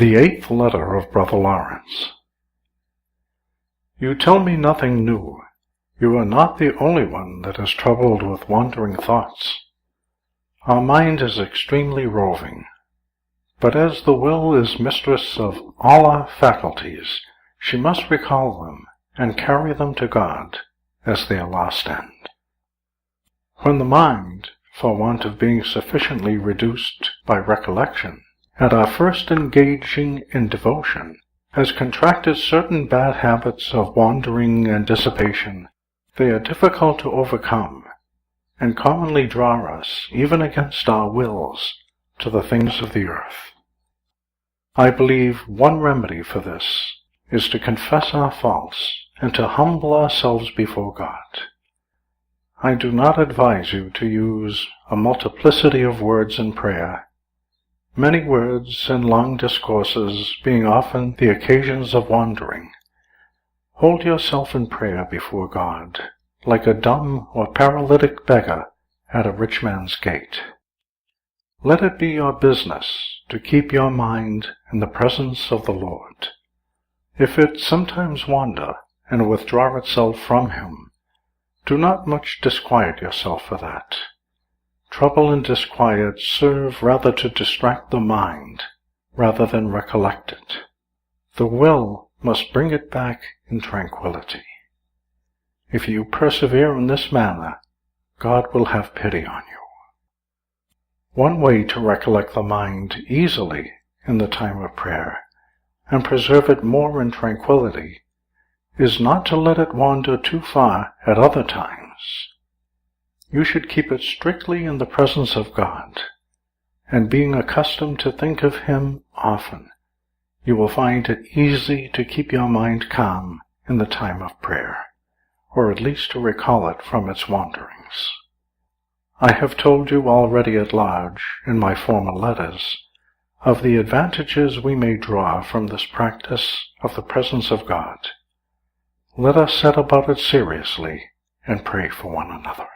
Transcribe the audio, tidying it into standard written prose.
The Eighth Letter of Brother Lawrence. You tell me nothing new. You are not the only one that is troubled with wandering thoughts. Our mind is extremely roving, but as the will is mistress of all our faculties, she must recall them and carry them to God as their last end. When the mind, for want of being sufficiently reduced by recollection, at our first engaging in devotion, has contracted certain bad habits of wandering and dissipation, they are difficult to overcome, and commonly draw us, even against our wills, to the things of the earth. I believe one remedy for this is to confess our faults and to humble ourselves before God. I do not advise you to use a multiplicity of words in prayer, many words and long discourses being often the occasions of wandering. Hold yourself in prayer before God, like a dumb or paralytic beggar at a rich man's gate. Let it be your business to keep your mind in the presence of the Lord. If it sometimes wander and withdraw itself from Him, do not much disquiet yourself for that. Trouble and disquiet serve rather to distract the mind, rather than recollect it. The will must bring it back in tranquility. If you persevere in this manner, God will have pity on you. One way to recollect the mind easily in the time of prayer, and preserve it more in tranquility, is not to let it wander too far at other times. You should keep it strictly in the presence of God, and being accustomed to think of Him often, you will find it easy to keep your mind calm in the time of prayer, or at least to recall it from its wanderings. I have told you already at large, in my former letters, of the advantages we may draw from this practice of the presence of God. Let us set about it seriously and pray for one another.